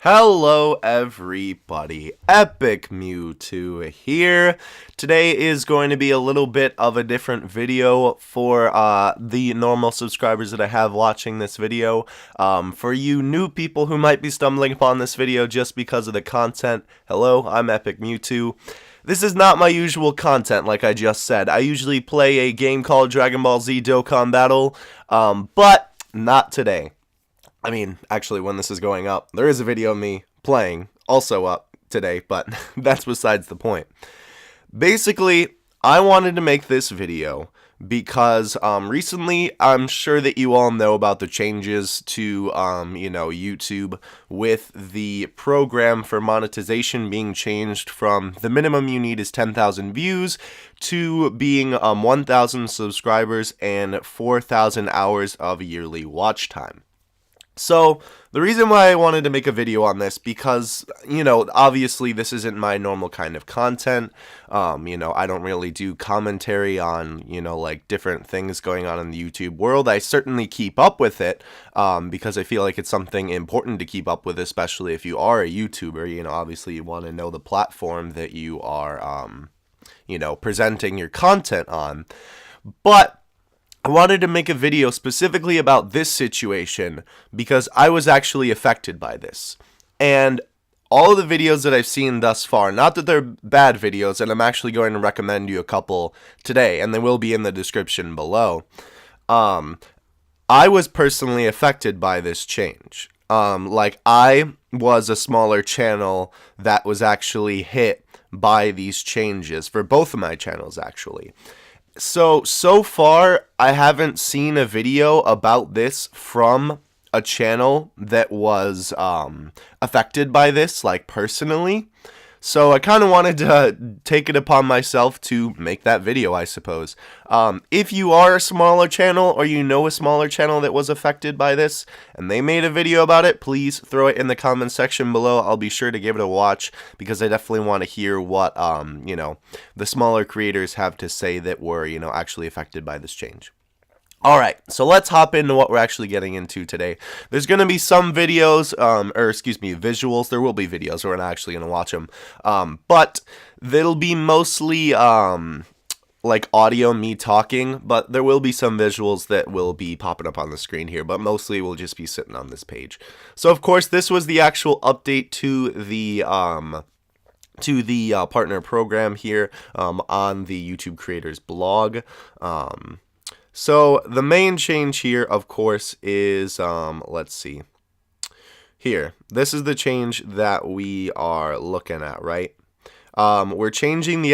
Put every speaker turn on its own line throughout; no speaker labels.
Hello everybody, Epic Mewtwo here. Today is going to be a little bit of a different video for the normal subscribers that I have watching this video. For you new people who might be stumbling upon this video just because of the content, hello, I'm Epic Mewtwo. This is not my usual content, like I just said. I usually play a game called Dragon Ball Z Dokkan Battle, but not today. I mean, actually, when this is going up, there is a video of me playing, also up today, but that's besides the point. Basically, I wanted to make this video because recently, I'm sure that you all know about the changes to, YouTube with the program for monetization being changed from the minimum you need is 10,000 views to being 1,000 subscribers and 4,000 hours of yearly watch time. So, the reason why I wanted to make a video on this, because, obviously this isn't my normal kind of content. I don't really do commentary on, like different things going on in the YouTube world. I certainly keep up with it, because I feel like it's something important to keep up with, especially if you are a YouTuber. Obviously you want to know the platform that you are, presenting your content on. But I wanted to make a video specifically about this situation because I was actually affected by this. And all of the videos that I've seen thus far, not that they're bad videos, and I'm actually going to recommend you a couple today, and they will be in the description below. I was personally affected by this change. I was a smaller channel that was actually hit by these changes for both of my channels, actually. So far, I haven't seen a video about this from a channel that was affected by this, like, personally. So I kind of wanted to take it upon myself to make that video, I suppose. If you are a smaller channel or you know a smaller channel that was affected by this and they made a video about it, please throw it in the comment section below. I'll be sure to give it a watch because I definitely want to hear what, the smaller creators have to say that were, actually affected by this change. Alright, so let's hop into what we're actually getting into today. There's going to be some videos, visuals. There will be videos. We're not actually going to watch them. But they'll be mostly, like audio, me talking. But there will be some visuals that will be popping up on the screen here. But mostly we'll just be sitting on this page. So, of course, this was the actual update to the partner program here on the YouTube Creators blog. So the main change here, of course, is, let's see, here, this is the change that we are looking at, right? We're changing the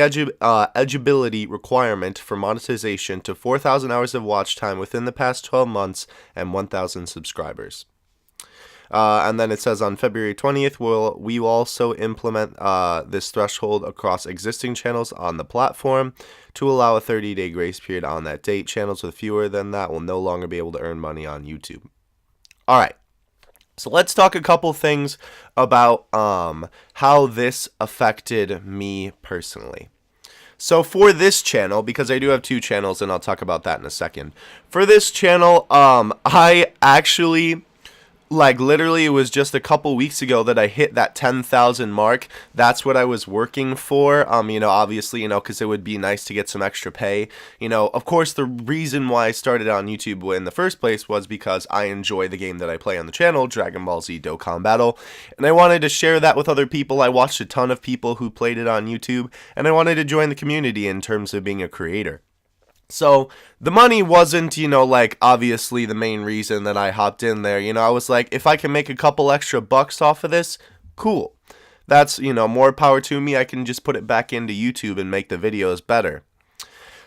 eligibility requirement for monetization to 4,000 hours of watch time within the past 12 months and 1,000 subscribers. And then it says on February 20th, we will also implement this threshold across existing channels on the platform to allow a 30-day grace period on that date. Channels with fewer than that will no longer be able to earn money on YouTube. Alright, so let's talk a couple things about how this affected me personally. So for this channel, because I do have two channels and I'll talk about that in a second. For this channel, I actually, literally, it was just a couple weeks ago that I hit that 10,000 mark. That's what I was working for, obviously, because it would be nice to get some extra pay. Of course, the reason why I started on YouTube in the first place was because I enjoy the game that I play on the channel, Dragon Ball Z Dokkan Battle, and I wanted to share that with other people. I watched a ton of people who played it on YouTube, and I wanted to join the community in terms of being a creator. So, the money wasn't, obviously the main reason that I hopped in there. I was like, if I can make a couple extra bucks off of this, cool. That's, more power to me. I can just put it back into YouTube and make the videos better.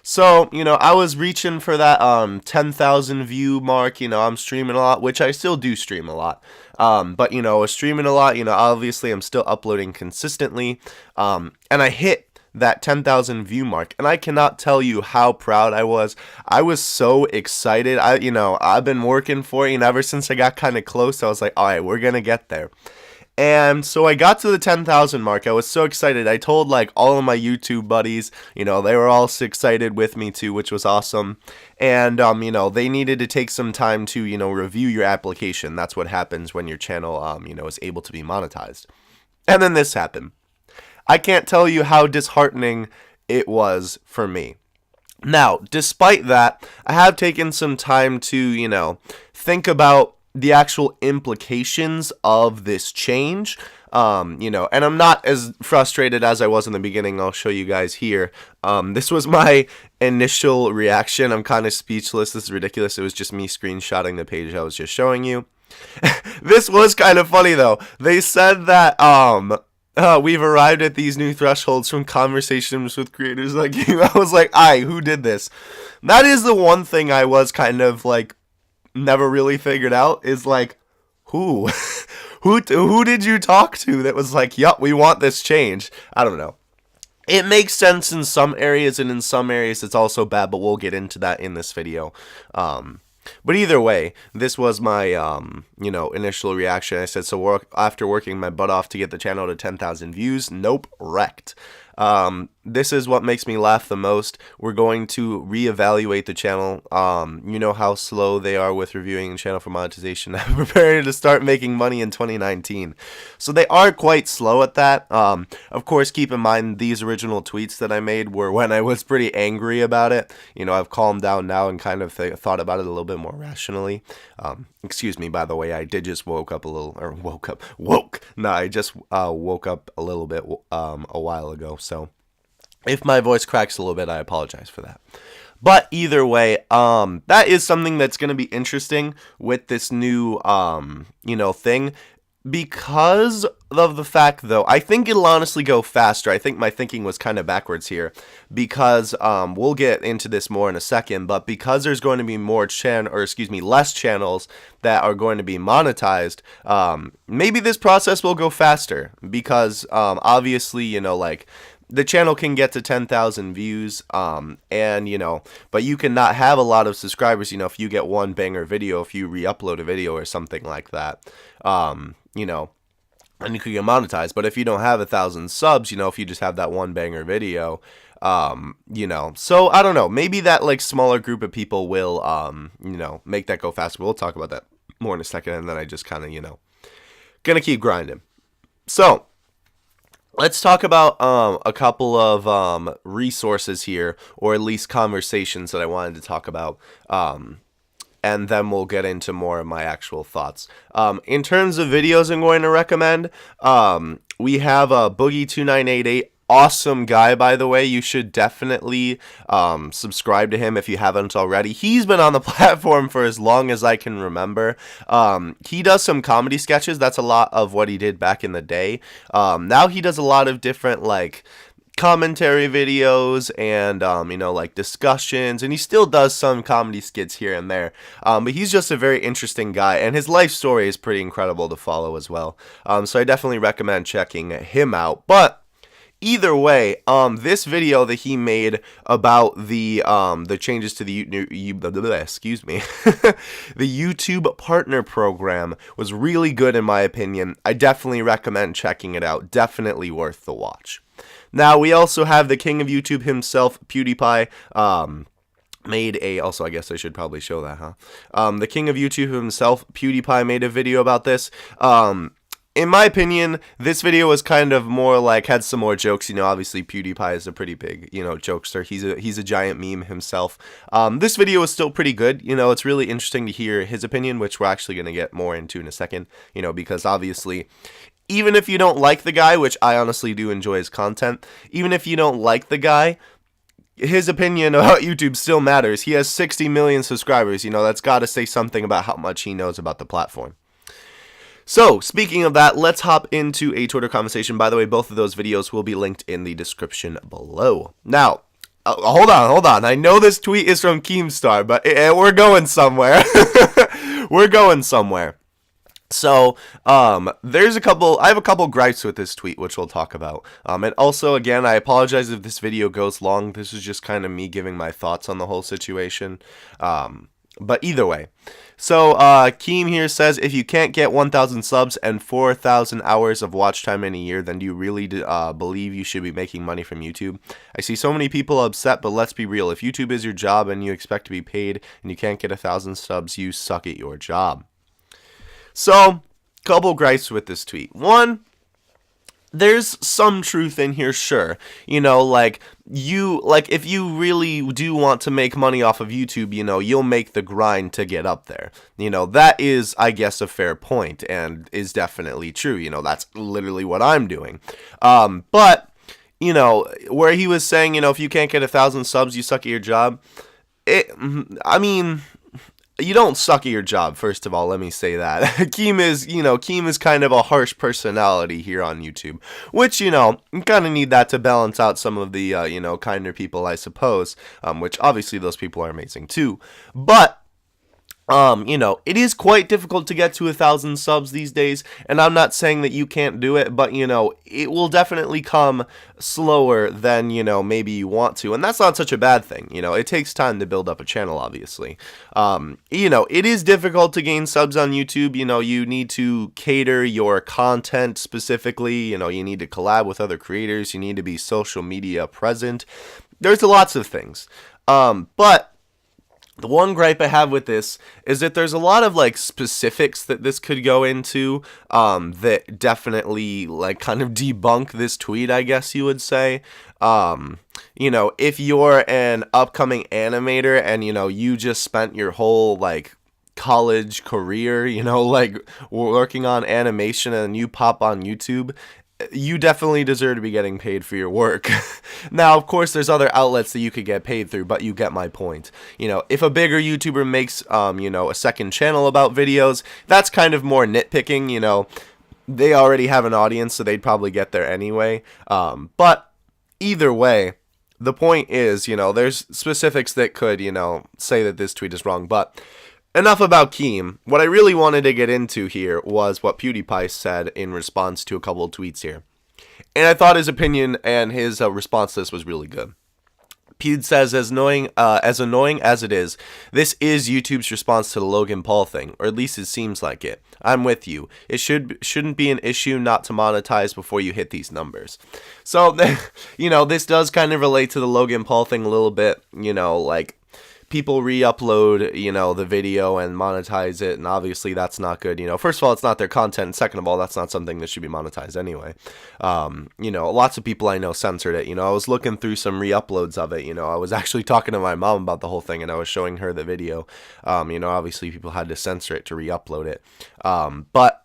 So, I was reaching for that 10,000 view mark. I'm streaming a lot, which I still do stream a lot. But, streaming a lot, obviously I'm still uploading consistently. And I hit that 10,000 view mark, and I cannot tell you how proud I was. I was so excited. I've been working for it, ever since I got kind of close. I was like, all right, we're gonna get there. And so I got to the 10,000 mark. I was so excited. I told like all of my YouTube buddies, you know, they were all so excited with me too, which was awesome. And, you know, they needed to take some time to, you know, review your application. That's what happens when your channel, you know, is able to be monetized. And then this happened. I can't tell you how disheartening it was for me. Now, despite that, I have taken some time to, you know, think about the actual implications of this change. You know, and I'm not as frustrated as I was in the beginning. I'll show you guys here. This was my initial reaction. I'm kind of speechless. This is ridiculous. It was just me screenshotting the page I was just showing you. This was kind of funny though. They said that we've arrived at these new thresholds from conversations with creators like you. I was like, who did this? That is the one thing I was kind of like never really figured out, is like, who who did you talk to that was like, yup, we want this change? I don't know. It makes sense in some areas, and in some areas it's also bad, but we'll get into that in this video. But either way, this was my, you know, initial reaction. I said, so after working my butt off to get the channel to 10,000 views, nope, wrecked. This is what makes me laugh the most. We're going to reevaluate the channel. You know how slow they are with reviewing the channel for monetization. I'm preparing to start making money in 2019. So they are quite slow at that. Of course, keep in mind these original tweets that I made were when I was pretty angry about it. You know, I've calmed down now and kind of thought about it a little bit more rationally. Excuse me, by the way, I did just woke. No, I just woke up a little bit a while ago. So if my voice cracks a little bit, I apologize for that. But either way, that is something that's going to be interesting with this new, you know, thing. Because of the fact, though, I think it'll honestly go faster. I think my thinking was kind of backwards here. Because, we'll get into this more in a second, but because there's going to be less channels that are going to be monetized, maybe this process will go faster. Because, obviously, you know, like, the channel can get to 10,000 views, and, you know, but you cannot have a lot of subscribers, you know, if you get one banger video, if you re-upload a video or something like that, you know, and you could get monetized. But if you don't have 1,000 subs, you know, if you just have that one banger video, you know, so I don't know, maybe that like smaller group of people will, you know, make that go faster. We'll talk about that more in a second, and then I just kind of, you know, gonna keep grinding. So let's talk about a couple of resources here, or at least conversations that I wanted to talk about, and then we'll get into more of my actual thoughts. In terms of videos I'm going to recommend, we have Boogie2988. Awesome guy, by the way. You should definitely subscribe to him if you haven't already. He's been on the platform for as long as I can remember. He does some comedy sketches. That's a lot of what he did back in the day. Now he does a lot of different, like, commentary videos and, you know, like discussions, and he still does some comedy skits here and there. But he's just a very interesting guy, and his life story is pretty incredible to follow as well. So I definitely recommend checking him out. But either way, this video that he made about the changes to the the YouTube Partner Program was really good in my opinion. I definitely recommend checking it out. Definitely worth the watch. Now, we also have the king of YouTube himself, PewDiePie, also, I guess I should probably show that, huh? The king of YouTube himself, PewDiePie, made a video about this. In my opinion, this video was kind of more like, had some more jokes. You know, obviously PewDiePie is a pretty big, you know, jokester. He's a giant meme himself. This video is still pretty good. You know, it's really interesting to hear his opinion, which we're actually going to get more into in a second, you know, because obviously, even if you don't like the guy, which I honestly do enjoy his content, even if you don't like the guy, his opinion about YouTube still matters. He has 60 million subscribers. You know, that's got to say something about how much he knows about the platform. So, speaking of that, let's hop into a Twitter conversation. By the way, both of those videos will be linked in the description below. Now, hold on. I know this tweet is from Keemstar, but we're going somewhere. We're going somewhere. So, I have a couple gripes with this tweet, which we'll talk about. And also, again, I apologize if this video goes long. This is just kind of me giving my thoughts on the whole situation. But either way. So, Keem here says, if you can't get 1,000 subs and 4,000 hours of watch time in a year, then do you really believe you should be making money from YouTube? I see so many people upset, but let's be real. If YouTube is your job and you expect to be paid and you can't get 1,000 subs, you suck at your job. So, couple gripes with this tweet. One, there's some truth in here, sure. You know, like if you really do want to make money off of YouTube, you know, you'll make the grind to get up there. You know, that is, I guess, a fair point and is definitely true. You know, that's literally what I'm doing. But, you know, where he was saying, you know, if you can't get 1,000 subs, you suck at your job. I mean, you don't suck at your job, first of all, let me say that. Keem is kind of a harsh personality here on YouTube, which, you know, you kind of need that to balance out some of the, you know, kinder people, I suppose, which obviously those people are amazing too. But you know, it is quite difficult to get to 1,000 subs these days, and I'm not saying that you can't do it, but, you know, it will definitely come slower than, you know, maybe you want to, and that's not such a bad thing. You know, it takes time to build up a channel, obviously. You know, it is difficult to gain subs on YouTube. You know, you need to cater your content specifically. You know, you need to collab with other creators. You need to be social media present. There's lots of things. But the one gripe I have with this is that there's a lot of like specifics that this could go into that definitely like kind of debunk this tweet, I guess you would say. You know, if you're an upcoming animator and, you know, you just spent your whole like college career, you know, like working on animation and you pop on YouTube, you definitely deserve to be getting paid for your work. Now, of course, there's other outlets that you could get paid through, but you get my point. You know, if a bigger YouTuber makes, you know, a second channel about videos, that's kind of more nitpicking, you know. They already have an audience, so they'd probably get there anyway. But either way, the point is, you know, there's specifics that could, you know, say that this tweet is wrong, but enough about Keem. What I really wanted to get into here was what PewDiePie said in response to a couple of tweets here. And I thought his opinion and his response to this was really good. Pewd says, as annoying as it is, this is YouTube's response to the Logan Paul thing, or at least it seems like it. I'm with you. It shouldn't be an issue not to monetize before you hit these numbers. So, you know, this does kind of relate to the Logan Paul thing a little bit, you know, like, people re-upload, you know, the video and monetize it, and obviously that's not good. You know, first of all, it's not their content, and second of all, that's not something that should be monetized anyway. You know, lots of people I know censored it. You know, I was looking through some re-uploads of it. You know, I was actually talking to my mom about the whole thing, and I was showing her the video. You know, obviously people had to censor it to re-upload it. But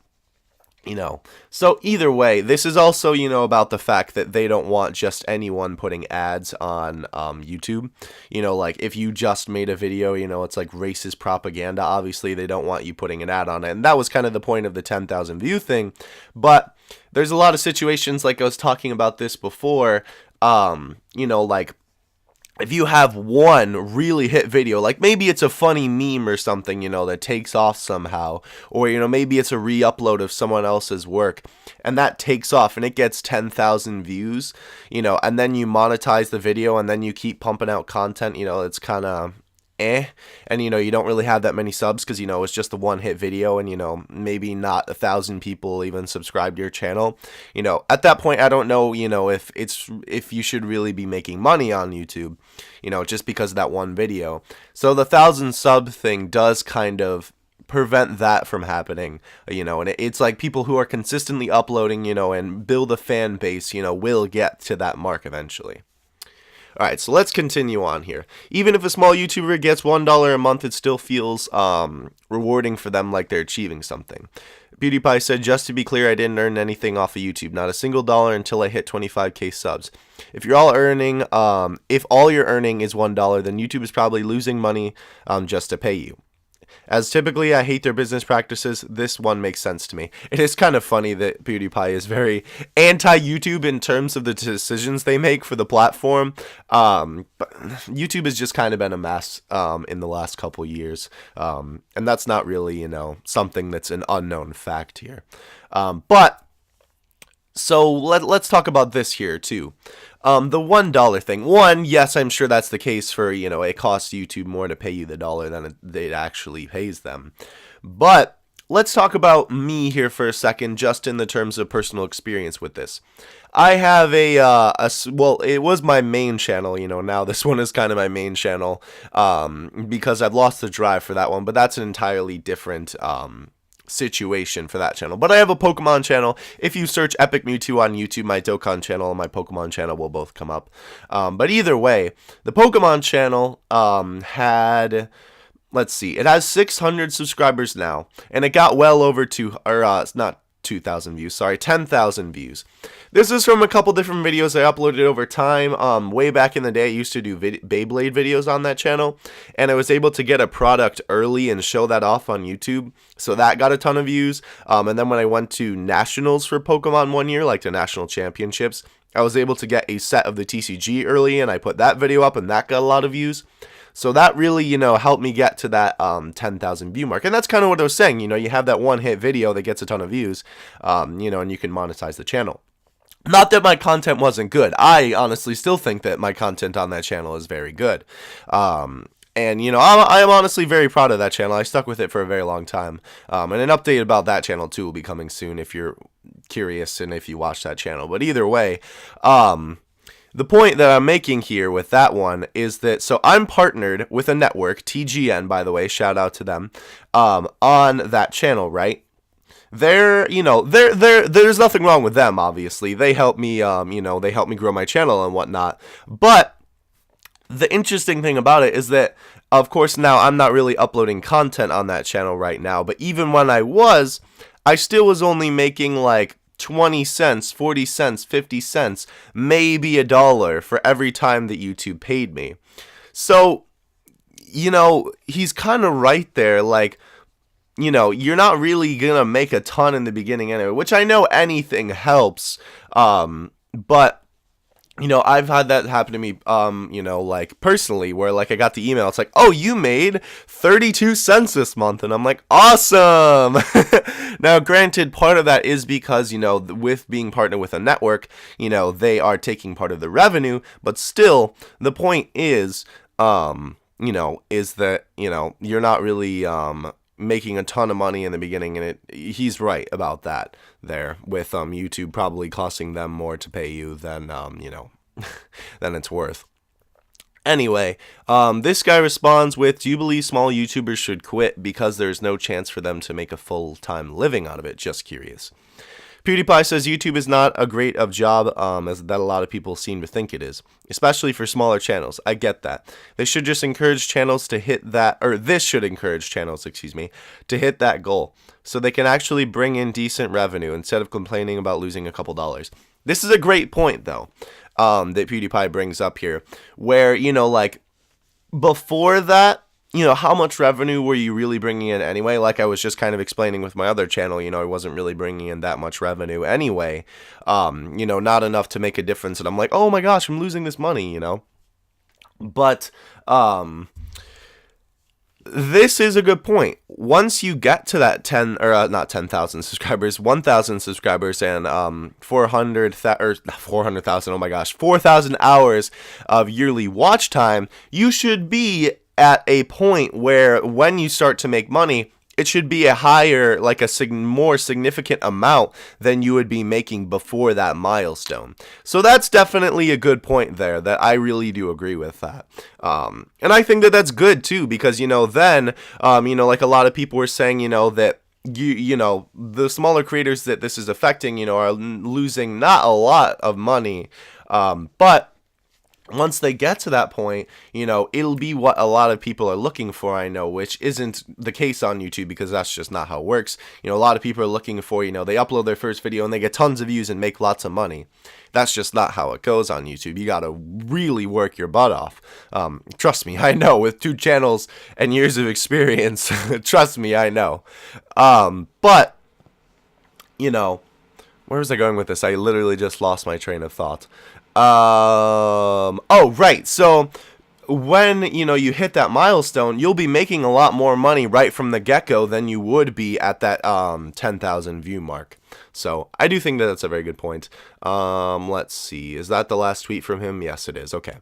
you know, so either way, this is also, you know, about the fact that they don't want just anyone putting ads on YouTube. You know, like if you just made a video, you know, it's like racist propaganda. Obviously, they don't want you putting an ad on it. And that was kind of the point of the 10,000 view thing. But there's a lot of situations, like I was talking about this before, you know, like if you have one really hit video, like maybe it's a funny meme or something, you know, that takes off somehow, or, you know, maybe it's a re-upload of someone else's work, and that takes off, and it gets 10,000 views, you know, and then you monetize the video, and then you keep pumping out content, you know, it's kind of and, you know, you don't really have that many subs because, you know, it's just a one hit video, and, you know, maybe not 1,000 people even subscribe to your channel. You know, at that point, I don't know, you know, if you should really be making money on YouTube, you know, just because of that one video. So the 1,000 sub thing does kind of prevent that from happening, you know, and it's like people who are consistently uploading, you know, and build a fan base, you know, will get to that mark eventually. Alright, so let's continue on here. Even if a small YouTuber gets $1 a month, it still feels rewarding for them, like they're achieving something. PewDiePie said, just to be clear, I didn't earn anything off of YouTube, not a single dollar until I hit 25k subs. If you're all earning, if all you're earning is $1, then YouTube is probably losing money just to pay you. As typically I hate their business practices, this one makes sense to me. It is kind of funny that PewDiePie is very anti-YouTube in terms of the decisions they make for the platform. But YouTube has just kind of been a mess in the last couple years. And that's not really, you know, something that's an unknown fact here. But So let's talk about this here too. The $1 thing. One, yes, I'm sure that's the case for, it costs YouTube more to pay you the dollar than it actually pays them. But let's talk about me here for a second, just in the terms of personal experience with this. I have well, it was my main channel, now this one is kind of my main channel, because I've lost the drive for that one, but that's an entirely different, situation for that channel. But I have a Pokemon channel. If you search Epic Mewtwo on YouTube, my Dokkan channel and my Pokemon channel will both come up. But either way, the Pokemon channel had, let's see, it has 600 subscribers now, and it got well over not 2,000 views, sorry, 10,000 views. This is from a couple different videos I uploaded over time. Way back in the day, I used to do Beyblade videos on that channel, and I was able to get a product early and show that off on YouTube, so that got a ton of views. And then when I went to nationals for Pokemon one year, like the national championships, I was able to get a set of the TCG early, and I put that video up, and that got a lot of views. So that really, helped me get to that 10,000 view mark. And that's kind of what I was saying. You have that one hit video that gets a ton of views, and you can monetize the channel. Not that my content wasn't good. I honestly still think that my content on that channel is very good. And, I am honestly very proud of that channel. I stuck with it for a very long time. And an update about that channel, too, will be coming soon if you're curious and if you watch that channel. But either way, the point that I'm making here with that one is that, so I'm partnered with a network, TGN, by the way, shout out to them, on that channel, right? There's nothing wrong with them, obviously. They help me, they help me grow my channel and whatnot. But the interesting thing about it is that, of course, now I'm not really uploading content on that channel right now, but even when I still was only making like 20 cents, 40 cents, 50 cents, maybe $1 for every time that YouTube paid me. So, he's kind of right there, like, you're not really gonna make a ton in the beginning anyway, which I know anything helps, but I've had that happen to me, like personally, where like I got the email, it's like, oh, you made 32 cents this month, and I'm like, awesome. Now, granted, part of that is because, with being partnered with a network, they are taking part of the revenue, but still, the point is, is that, you're not really, making a ton of money in the beginning, and he's right about that there, with YouTube probably costing them more to pay you than than it's worth. Anyway, this guy responds with, do you believe small YouTubers should quit because there's no chance for them to make a full-time living out of it? Just curious. PewDiePie says YouTube is not a great of job as that a lot of people seem to think it is, especially for smaller channels. I get that. They should just encourage channels to hit that, or this should encourage channels, to hit that goal so they can actually bring in decent revenue instead of complaining about losing a couple dollars. This is a great point, though, that PewDiePie brings up here, where, like, before that, how much revenue were you really bringing in anyway? Like I was just kind of explaining with my other channel, I wasn't really bringing in that much revenue anyway. Not enough to make a difference. And I'm like, oh my gosh, I'm losing this money, But, this is a good point. Once you get to that 10,000 subscribers, 1,000 subscribers, and 400,000, oh my gosh, 4,000 hours of yearly watch time, you should be at a point where when you start to make money, it should be a higher, like a more significant amount than you would be making before that milestone. So that's definitely a good point there, that I really do agree with that. And I think that that's good too, because, then, like a lot of people were saying, that the smaller creators that this is affecting, are losing not a lot of money, but once they get to that point, it'll be what a lot of people are looking for, I know, which isn't the case on YouTube because that's just not how it works. A lot of people are looking for, they upload their first video and they get tons of views and make lots of money. That's just not how it goes on YouTube. You gotta really work your butt off. Trust me, I know, with 2 channels and years of experience, trust me, I know. But, where was I going with this? I literally just lost my train of thought. Oh, right. So when, you hit that milestone, you'll be making a lot more money right from the get-go than you would be at that 10,000 view mark. So I do think that that's a very good point. Let's see. Is that the last tweet from him? Yes, it is. Okay.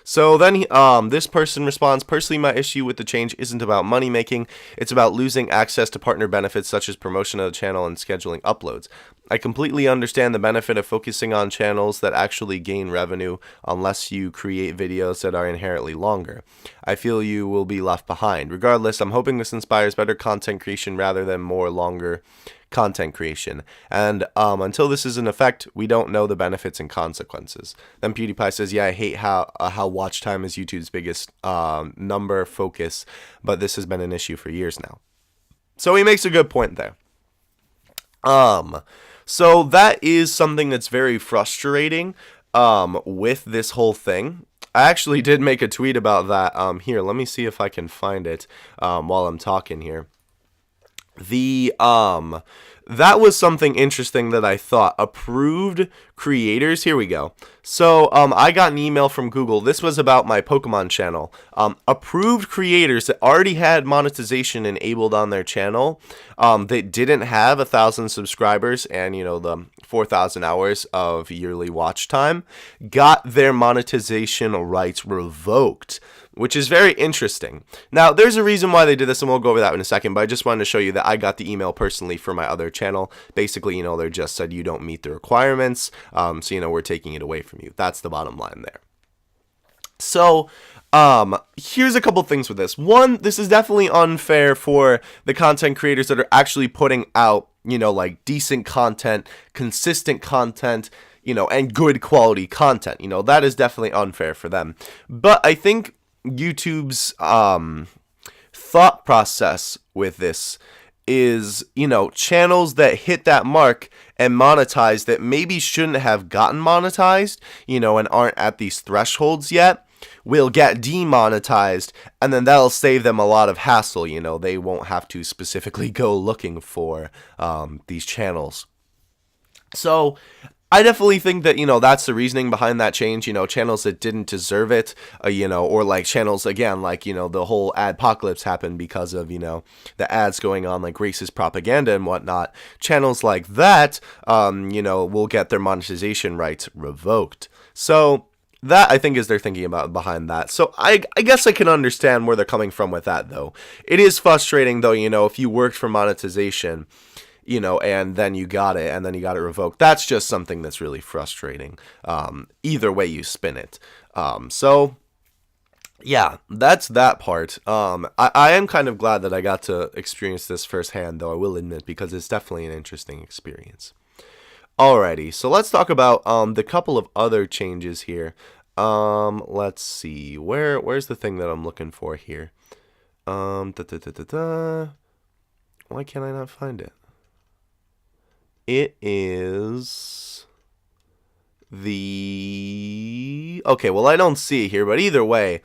So then this person responds, personally, my issue with the change isn't about money making. It's about losing access to partner benefits such as promotion of the channel and scheduling uploads. I completely understand the benefit of focusing on channels that actually gain revenue unless you create videos that are inherently longer. I feel you will be left behind. Regardless, I'm hoping this inspires better content creation rather than more longer content creation. And until this is in effect, we don't know the benefits and consequences. Then PewDiePie says, yeah, I hate how watch time is YouTube's biggest number focus, but this has been an issue for years now. So he makes a good point there. So that is something that's very frustrating with this whole thing. I actually did make a tweet about that. Here, let me see if I can find it while I'm talking here. That was something interesting that I thought. Approved creators, here we go. So I got an email from Google. This was about my Pokemon channel. Approved creators that already had monetization enabled on their channel, that didn't have 1,000 subscribers and, you know, the 4,000 hours of yearly watch time, got their monetization rights revoked, which is very interesting. Now, there's a reason why they did this, and we'll go over that in a second, but I just wanted to show you that I got the email personally for my other channel. Basically, you know, they just said you don't meet the requirements, so, you know, we're taking it away from you. That's the bottom line there. So, here's a couple things with this. One, this is definitely unfair for the content creators that are actually putting out, you know, like decent content, consistent content, you know, and good quality content. You know, that is definitely unfair for them. But I think YouTube's thought process with this is, you know, channels that hit that mark and monetize that maybe shouldn't have gotten monetized, you know, and aren't at these thresholds yet, will get demonetized, and then that'll save them a lot of hassle. You know, they won't have to specifically go looking for these channels. So I definitely think that, you know, that's the reasoning behind that change. You know, channels that didn't deserve it, you know, or like channels, again, like, you know, the whole adpocalypse happened because of, you know, the ads going on, like racist propaganda and whatnot. Channels like that, you know, will get their monetization rights revoked. So that, I think, is their thinking about behind that. So I guess I can understand where they're coming from with that, though. It is frustrating, though, you know, if you worked for monetization, you know, and then you got it, and then you got it revoked. That's just something that's really frustrating. Either way you spin it. So, yeah, that's that part. I am kind of glad that I got to experience this firsthand, though, I will admit, because it's definitely an interesting experience. Alrighty, so let's talk about the couple of other changes here. Let's see. Where's the thing that I'm looking for here? Why can't I not find it? It is the... Okay, well, I don't see it here, but either way,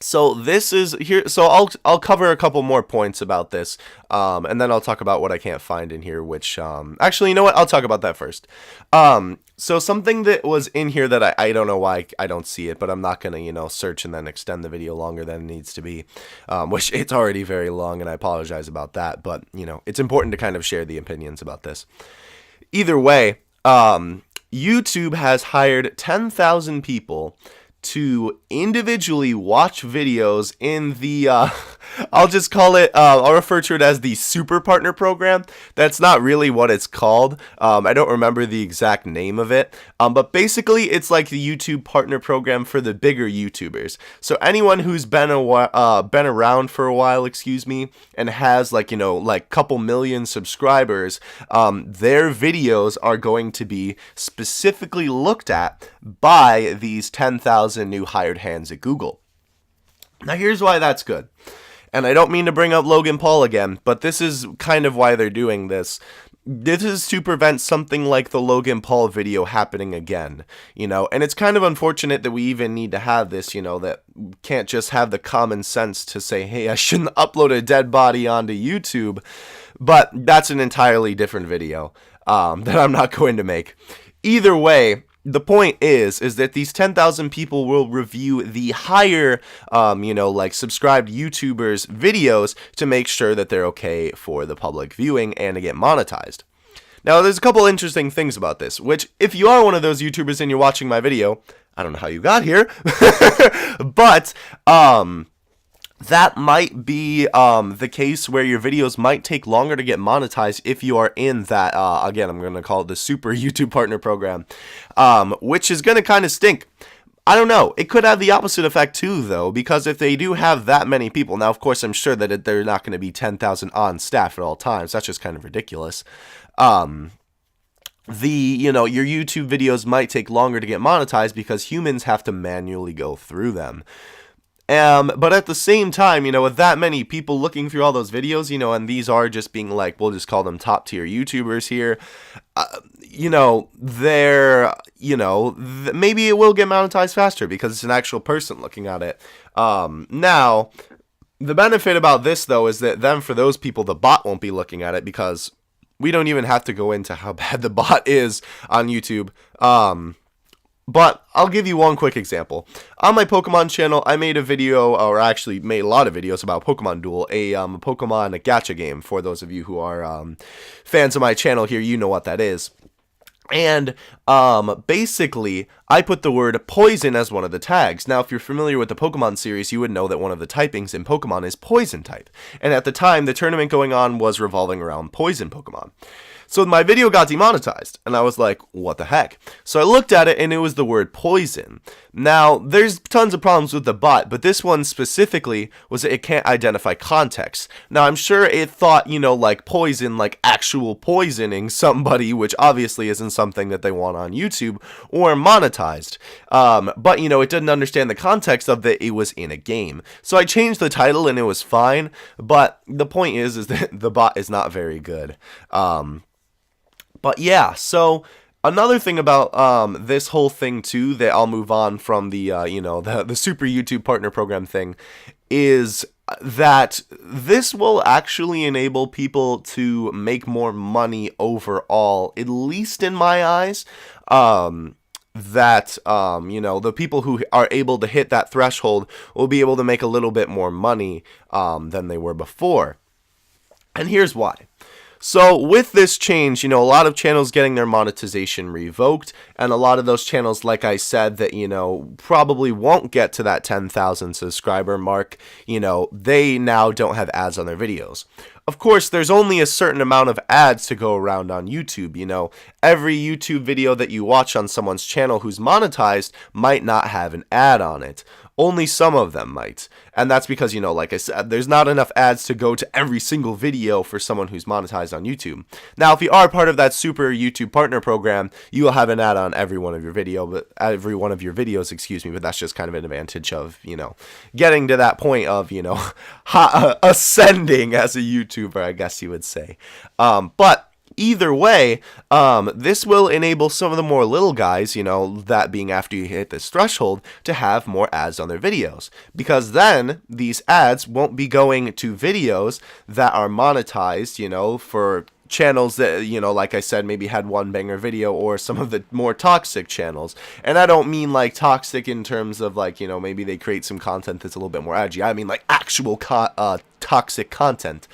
so this is here. So I'll cover a couple more points about this, and then I'll talk about what I can't find in here. Which actually, you know what? I'll talk about that first. So something that was in here that I don't know why I don't see it, but I'm not gonna, you know, search and then extend the video longer than it needs to be, which it's already very long, and I apologize about that. But you know, it's important to kind of share the opinions about this. Either way, YouTube has hired 10,000 people to individually watch videos in the, I'll just call it, I'll refer to it as the Super Partner Program. That's not really what it's called. I don't remember the exact name of it, but basically it's like the YouTube Partner Program for the bigger YouTubers. So anyone who's been around for a while, excuse me, and has, like, you know, like couple million subscribers, their videos are going to be specifically looked at by these 10,000 new hired hands at Google. Now here's why that's good. And I don't mean to bring up Logan Paul again, but this is kind of why they're doing this. This is to prevent something like the Logan Paul video happening again, you know, and it's kind of unfortunate that we even need to have this, you know, that we can't just have the common sense to say, hey, I shouldn't upload a dead body onto YouTube, but that's an entirely different video that I'm not going to make. Either way, the point is that these 10,000 people will review the higher, like subscribed YouTubers' videos to make sure that they're okay for the public viewing and to get monetized. Now, there's a couple interesting things about this, which if you are one of those YouTubers and you're watching my video, I don't know how you got here, but, that might be the case where your videos might take longer to get monetized if you are in that, again, I'm going to call it the Super YouTube Partner Program, which is going to kind of stink. I don't know. It could have the opposite effect too, though, because if they do have that many people, now, of course, I'm sure that they're not going to be 10,000 on staff at all times. That's just kind of ridiculous. Your YouTube videos might take longer to get monetized because humans have to manually go through them. But at the same time, with that many people looking through all those videos, and these are just being like, we'll just call them top tier YouTubers here, they're, maybe it will get monetized faster because it's an actual person looking at it. Now, the benefit about this, though, is that then for those people, the bot won't be looking at it because we don't even have to go into how bad the bot is on YouTube. But I'll give you one quick example. On my Pokemon channel, I made a video, or actually made a lot of videos about Pokemon Duel, a Pokemon gacha game. For those of you who are fans of my channel here, you know what that is. And basically, I put the word poison as one of the tags. Now, if you're familiar with the Pokemon series, you would know that one of the typings in Pokemon is poison type. And at the time, the tournament going on was revolving around poison Pokemon. So my video got demonetized, and I was like, what the heck? So I looked at it, and it was the word poison. Now, there's tons of problems with the bot, but this one specifically was that it can't identify context. Now, I'm sure it thought, like poison, like actual poisoning somebody, which obviously isn't something that they want on YouTube, or monetized. But, it didn't understand the context of that it was in a game. So I changed the title, and it was fine, but the point is that the bot is not very good. But yeah, so another thing about this whole thing too, that I'll move on from the the Super YouTube Partner Program thing, is that this will actually enable people to make more money overall, at least in my eyes. The people who are able to hit that threshold will be able to make a little bit more money than they were before. And here's why. So with this change, a lot of channels getting their monetization revoked, and a lot of those channels, like I said, that, probably won't get to that 10,000 subscriber mark, they now don't have ads on their videos. Of course, there's only a certain amount of ads to go around on YouTube, Every YouTube video that you watch on someone's channel who's monetized might not have an ad on it. Only some of them might. And that's because, like I said, there's not enough ads to go to every single video for someone who's monetized on YouTube. Now, if you are part of that Super YouTube Partner Program, you will have an ad on every one of your videos, excuse me, but that's just kind of an advantage of, getting to that point of, ascending as a YouTuber, I guess you would say. But either way, this will enable some of the more little guys, that being after you hit this threshold, to have more ads on their videos. Because then these ads won't be going to videos that are monetized, for channels that, like I said, maybe had one banger video, or some of the more toxic channels. And I don't mean like toxic in terms of like, maybe they create some content that's a little bit more edgy. I mean like actual toxic content.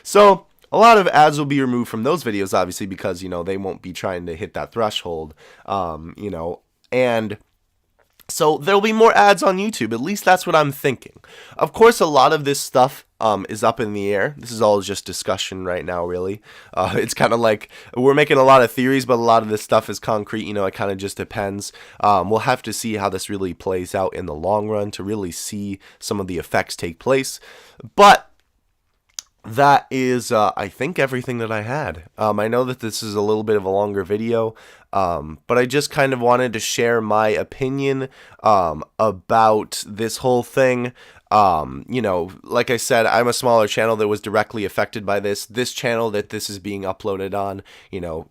So a lot of ads will be removed from those videos, obviously, because, they won't be trying to hit that threshold, and so there'll be more ads on YouTube. At least that's what I'm thinking. Of course, a lot of this stuff is up in the air. This is all just discussion right now, really. It's kind of like we're making a lot of theories, but a lot of this stuff is concrete. It kind of just depends. We'll have to see how this really plays out in the long run to really see some of the effects take place. But that is, I think, everything that I had. I know that this is a little bit of a longer video, but I just kind of wanted to share my opinion about this whole thing. Like I said, I'm a smaller channel that was directly affected by this. This channel that this is being uploaded on,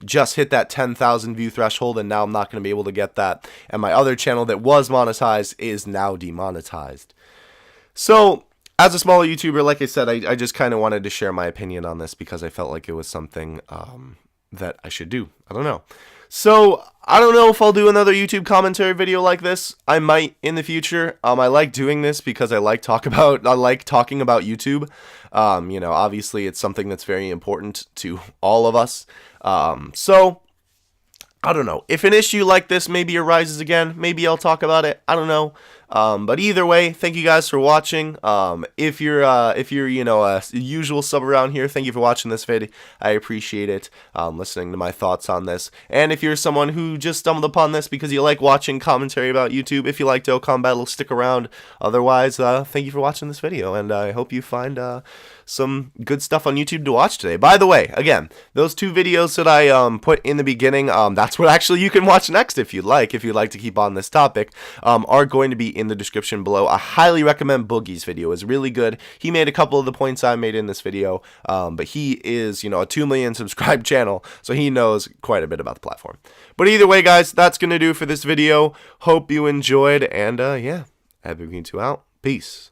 just hit that 10,000 view threshold, and now I'm not going to be able to get that. And my other channel that was monetized is now demonetized. So as a smaller YouTuber, like I said, I just kind of wanted to share my opinion on this because I felt like it was something that I should do. I don't know. So, I don't know if I'll do another YouTube commentary video like this. I might in the future. I like doing this because I like talking about YouTube. You know, obviously it's something that's very important to all of us. So I don't know. If an issue like this maybe arises again, maybe I'll talk about it. I don't know. But either way, thank you guys for watching. If you're you know a usual sub around here, thank you for watching this vid. I appreciate it. Listening to my thoughts on this. And if you're someone who just stumbled upon this because you like watching commentary about YouTube, if you like Dokkan Battle, stick around. Otherwise, thank you for watching this video, and I hope you find some good stuff on YouTube to watch today. By the way, again, those 2 videos that I put in the beginning, that's what actually you can watch next if you'd like to keep on this topic, are going to be in the description below. I highly recommend Boogie's video. It's really good. He made a couple of the points I made in this video, but he is, you know, a 2 million subscribed channel, so he knows quite a bit about the platform. But either way, guys, that's going to do for this video. Hope you enjoyed, and yeah, Epic Mew 2 out. Peace.